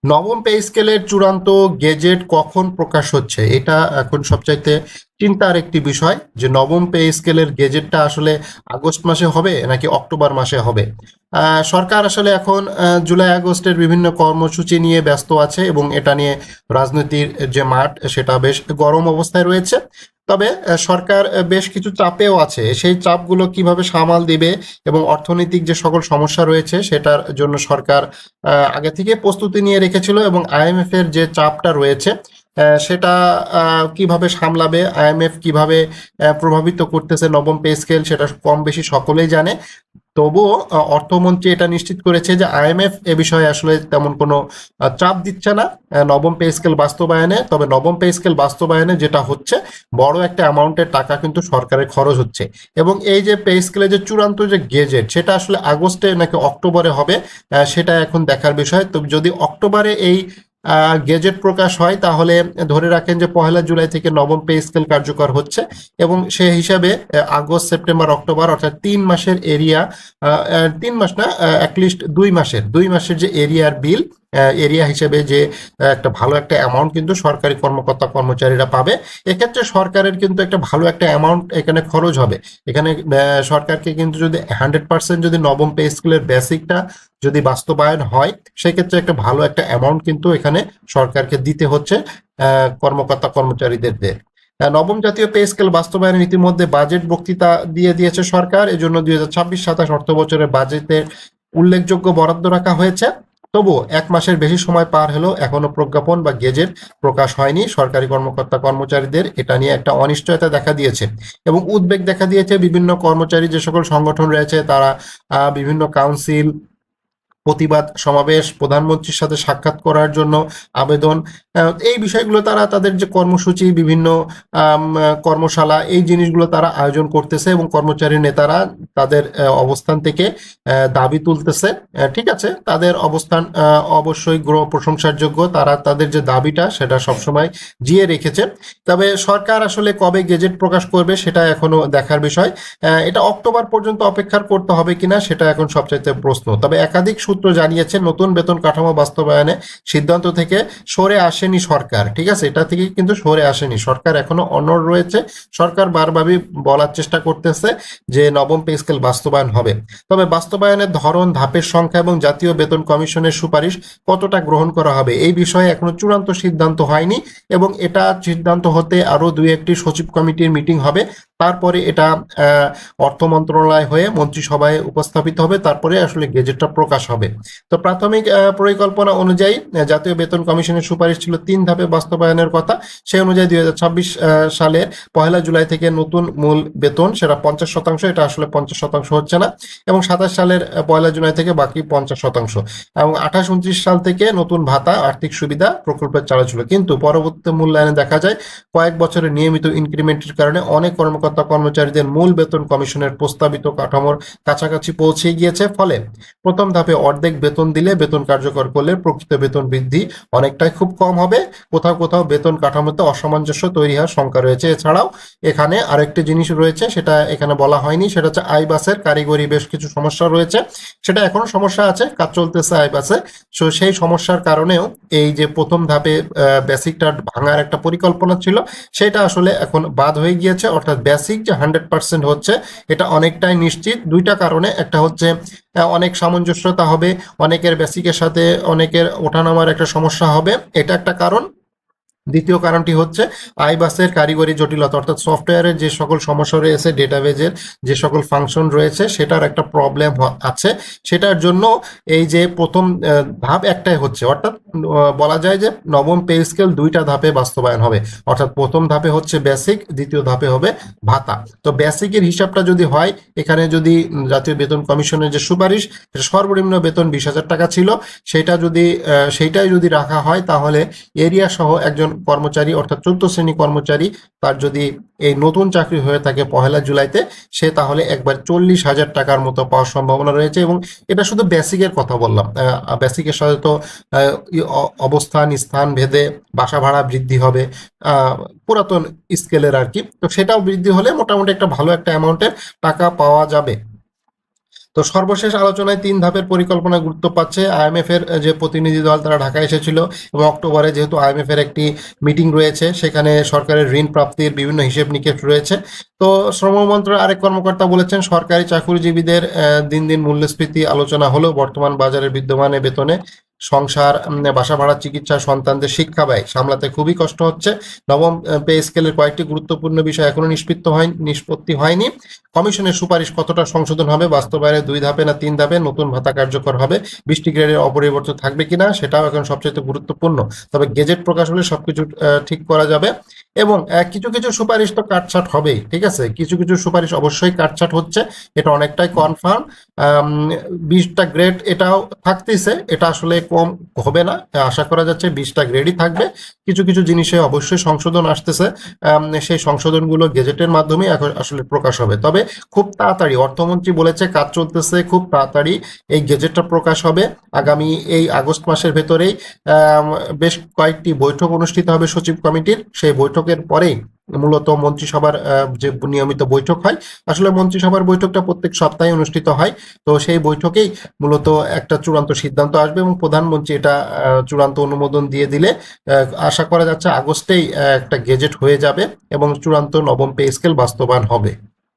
নবম পে স্কেলের চূড়ান্ত গেজেট কখন প্রকাশ হচ্ছে, এটা এখন সবচাইতে চিন্তার একটি বিষয় যে নবম পে স্কেলের গেজেটটা আসলে আগস্ট মাসে হবে নাকি অক্টোবর মাসে হবে। সরকার আসলে এখন জুলাই আগস্টের বিভিন্ন কর্মসূচি নিয়ে ব্যস্ত আছে এবং এটা নিয়ে রাজনীতির যে মাঠ সেটা বেশ গরম অবস্থায় রয়েছে। তবে সরকার বেশ কিছু চাপেও আছে, সেই চাপগুলো কিভাবে সামাল দিবে এবং অর্থনৈতিক যে সকল সমস্যা রয়েছে সেটার জন্য সরকার আগে থেকে প্রস্তুতি নিয়ে রেখেছিল এবং আইএমএফ এর যে চাপটা রয়েছে সেটা কিভাবে সামলাবে, আইএমএফ কিভাবে প্রভাবিত করতেছে নবম পে স্কেল, সেটা কম বেশি সকলেই জানে। তবুও অর্থমন্ত্রী এটা নিশ্চিত করেছে যে আইএমএফ এ বিষয়ে আসলে তেমন কোনো চাপ দিচ্ছে না নবম পে স্কেল বাস্তবায়নে। তবে নবম পে স্কেল বাস্তবায়নে যেটা হচ্ছে, বড় একটা অ্যামাউন্টের টাকা কিন্তু সরকারের খরচ হচ্ছে এবং এই যে পে স্কেলের যে চূড়ান্ত যে গেজেট সেটা আসলে আগস্টে নাকি অক্টোবরে হবে সেটা এখন দেখার বিষয়। তো যদি অক্টোবরে এই গেজেট প্রকাশ হয় তাহলে ধরে রাখেন যে 1 জুলাই থেকে নবম পে স্কেল কার্যকর হচ্ছে এবং সে হিসাবে আগস্ট সেপ্টেম্বর অক্টোবর অর্থাৎ 3 মাসের এরিয়া, 3 মাস না, অ্যাটলিস্ট 2 মাসের যে এরিয়ার বিল, এরিয়া হিসেবে যে একটা ভালো একটা অ্যামাউন্ট কিন্তু সরকারি কর্মকর্তা কর্মচারীরা পাবে। এক্ষেত্রে সরকারের কিন্তু একটা ভালো একটা অ্যামাউন্ট এখানে খরচ হবে। এখানে সরকারকে কিন্তু যদি 100% যদি নবম পে স্কেলের বেসিকটা যদি বাস্তবায়ন হয় সেক্ষেত্রে একটা ভালো একটা অ্যামাউন্ট কিন্তু এখানে সরকারকে দিতে হচ্ছে কর্মকর্তা কর্মচারীদের। নবম জাতীয় পে স্কেল বাস্তবায়নের ইতিমধ্যে বাজেট বক্তৃতা দিয়ে দিয়েছে সরকার, এজন্য 2026-27 অর্থ বছরের বাজেটে উল্লেখযোগ্য বরাদ্দ রাখা হয়েছে। তবুও 1 মাসের বেশি সময় পার হলেও এখনো প্রজ্ঞাপন বা গেজেট প্রকাশ হয়নি। সরকারি কর্মকর্তা কর্মচারীদের এটা নিয়ে একটা অনিশ্চয়তা দেখা দিয়েছে এবং উদ্বেগ দেখা দিয়েছে। বিভিন্ন কর্মচারী যে সকল সংগঠন রয়েছে তারা বিভিন্ন কাউন্সিল, প্রতিবাদ সমাবেশ, প্রধানমন্ত্রীর সাথে সাক্ষাৎ করার জন্য আবেদন, এই বিষয়গুলো তারা তাদের যে কর্মসূচি, বিভিন্ন কর্মশালা, এই জিনিসগুলো তারা আয়োজন করতেছে এবং কর্মচারী নেতারা তাদের অবস্থান থেকে দাবি তুলতেছে। ঠিক আছে, তাদের অবস্থান অবশ্যই প্রশংসার যোগ্য, তারা তাদের যে দাবিটা সেটা সবসময় জিয়ে রেখেছে। তবে সরকার আসলে কবে গেজেট প্রকাশ করবে সেটা এখনো দেখার বিষয়। এটা অক্টোবর পর্যন্ত অপেক্ষা করতে হবে কিনা সেটা এখন সবচাইতে প্রশ্ন। তবে একাধিক সূত্র জানিয়েছে নতুন বেতন কাঠামো বাস্তবায়নে সিদ্ধান্ত থেকে সরে আসেনি সরকার। ঠিক আছে, এটা থেকে কিন্তু সরে আসেনি সরকার, এখনো অনড় রয়েছে। সরকার বারবারই বলার চেষ্টা করতেছে যে নবম পে স্কেল বাস্তবায়ন হবে। তবে বাস্তবায়নের ধরন, ধাপের সংখ্যা এবং জাতীয় বেতন কমিশনের সুপারিশ কতটা গ্রহণ করা হবে এই বিষয়ে এখনো চূড়ান্ত সিদ্ধান্ত হয়নি এবং এটা সিদ্ধান্ত হতে আরো 2-1টি সচিব কমিটির মিটিং হবে। তারপরে এটা অর্থ মন্ত্রণালয় হয়ে মন্ত্রিসভায় উপস্থাপিত হবে, তারপরে আসলে গেজেটটা প্রকাশ হবে। তো প্রাথমিক পরিকল্পনা অনুযায়ী জাতীয় বেতন কমিশনের সুপারিশ ছিল 3 ধাপে বাস্তবায়নের কথা। সেই অনুযায়ী 2026 সালের 1 জুলাই থেকে নতুন মূল বেতন সেটা 50%, এটা আসলে 50% হচ্ছে না, এবং 27 সালের 1 জুলাই থেকে বাকি 50%, এবং 28-29 সাল থেকে নতুন ভাতা, আর্থিক সুবিধা প্রকল্পের চালু ছিল। কিন্তু পরবর্তী মূল্যায়নে দেখা যায় কয়েক বছরের নিয়মিত ইনক্রিমেন্টের কারণে অনেক কর্মকর্তা কর্মচারীদের মূল বেতন কমিশনের প্রস্তাবিত কাঠামোর কাছাকাছি পৌঁছে গিয়েছে। ফলে প্রথম ধাপে অর্ধেক বেতন দিলে, বেতন কার্যকর করলে প্রকৃত বেতন বৃদ্ধি অনেকটাই খুব কম হবে। কোথাও কোথাও বেতন কাঠামোতে অসামঞ্জস্য তৈরি হওয়ার শঙ্কা রয়েছে। এছাড়াও এখানে আরেকটি জিনিস রয়েছে, সেটা এখানে বলা হয়নি, সেটা হচ্ছে আইবাসের কারিগরি বেশ কিছু সমস্যা রয়েছে। সেটা এখনো সমস্যা আছে, কাজ চলতেছে আইবাসে। সো সেই সমস্যার কারণেও এই যে প্রথম ধাপে বেসিকটা ভাঙার একটা পরিকল্পনা ছিল সেটা আসলে এখন বাদ হয়ে গিয়েছে। অর্থাৎ বেসিক যে 100% হচ্ছে এটা অনেকটাই নিশ্চিত। দুইটা কারণে, একটা হচ্ছে অনেক সামঞ্জস্যতা হবে, অনেকের বেসিকের সাথে অনেকের ওঠানামার একটা সমস্যা হবে, এটা একটা কারণ। দ্বিতীয় কারণটি হচ্ছে আইবাসের কারিগরি জটিলতা, অর্থাৎ সফটওয়্যারের যে সকল সমস্যা রয়েছে, ডেটাবেজের যে সকল ফাংশন রয়েছে সেটার একটা প্রবলেম আছে। সেটার জন্য এই যে প্রথম ধাপ একটাই হচ্ছে, অর্থাৎ বলা যায় যে নবম পে স্কেল 2টা ধাপে বাস্তবায়ন হবে। অর্থাৎ প্রথম ধাপে হচ্ছে বেসিক, দ্বিতীয় ধাপে হবে ভাতা। তো বেসিকের হিসাবটা যদি হয়, এখানে যদি জাতীয় বেতন কমিশনের যে সুপারিশ, সর্বনিম্ন বেতন 20,000 টাকা ছিল, সেইটাই যদি রাখা হয় তাহলে এরিয়া সহ একজন কর্মচারী, অর্থাৎ 14 শ্রেণী কর্মচারী, তার যদি এই নতুন চাকরি হয়ে থাকে 1 জুলাইতে, সে তাহলে একবার 40,000 টাকার মতো পাওয়ার সম্ভাবনা রয়েছে। এবং এটা শুধু বেসিকের কথা বললাম, বেসিকের সাথে তো অবস্থান স্থান ভেদে বাসা ভাড়া বৃদ্ধি হবে, পুরাতন স্কেলের আর কি, তো সেটাও বৃদ্ধি হলে মোটামুটি একটা ভালো একটা অ্যামাউন্টের টাকা পাওয়া যাবে। তো সর্বশেষ আলোচনায় 3 ধাপের পরিকল্পনা গুরুত্ব পাচ্ছে। আইএমএফ এর যে প্রতিনিধি দল তারা ঢাকায় এসেছিল এবং অক্টোবরে যেহেতু আইএমএফ এর একটি মিটিং রয়েছে, সেখানে সরকারের ঋণ প্রাপ্তির বিভিন্ন হিসেব নিকেশ রয়েছে। তো শ্রম মন্ত্রণালয়ের আরেক কর্মকর্তা বলেছেন, সরকারি চাকরিজীবীদের দিন দিন মূল্যস্ফীতি আলোচনা হলেও বর্তমান বাজারে বিদ্যমানে বেতনে সংসার, বাসা ভাড়া, চিকিৎসা, সন্তানদের শিক্ষা ব্যয় সামলাতে খুবই কষ্ট হচ্ছে। নবম পে স্কেলের কয়েকটি গুরুত্বপূর্ণ বিষয় এখনো নিষ্পত্তি হয়নি। কমিশনের সুপারিশ কতটা সংশোধন হবে, বাস্তবায়নে 2 ধাপে না 3 ধাপে, নতুন ভাতা কার্যকর হবে, 20টি গ্রেডের অপরিবর্তিত থাকবে কিনা সেটাও এখন সবচেয়ে গুরুত্বপূর্ণ। তবে গেজেট প্রকাশ হলে সবকিছু ঠিক করা যাবে। এবং কিছু কিছু সুপারিশ তো কাটছাট হবেই, ঠিক আছে, কিছু কিছু সুপারিশ অবশ্যই কাটছাট হচ্ছে, এটা অনেকটাই কনফার্ম। 20টা গ্রেড এটাও থাকতেছে, এটা আসলে কম হবে না, আশা করা যাচ্ছে 20টা গ্রেডই থাকবে। কিছু কিছু জিনিসে অবশ্যই সংশোধন আসতেছে, সেই সংশোধনগুলো গেজেটের মাধ্যমে এখন আসলে প্রকাশ হবে। তবে খুব তাড়াতাড়ি অর্থমন্ত্রী বলেছে কাজ চলতেছে, খুব তাড়াতাড়ি এই গেজেটটা প্রকাশ হবে। আগামী এই আগস্ট মাসের ভেতরেই বেশ কয়েকটি বৈঠক অনুষ্ঠিত হবে সচিব কমিটির। সেই বৈঠকের পরেই মূলত মন্ত্রিসভার যে নিয়মিত বৈঠক হয়, আসলে মন্ত্রিসভার বৈঠকটা প্রত্যেক সপ্তাহে অনুষ্ঠিত হয়। তো সেই বৈঠকেই মূলত একটা চূড়ান্ত সিদ্ধান্ত আসবে এবং প্রধানমন্ত্রী এটা চূড়ান্ত অনুমোদন দিয়ে দিলে আশা করা যাচ্ছে আগস্টেই একটা গেজেট হয়ে যাবে এবং চূড়ান্ত নবম পে স্কেল বাস্তবায়ন হবে।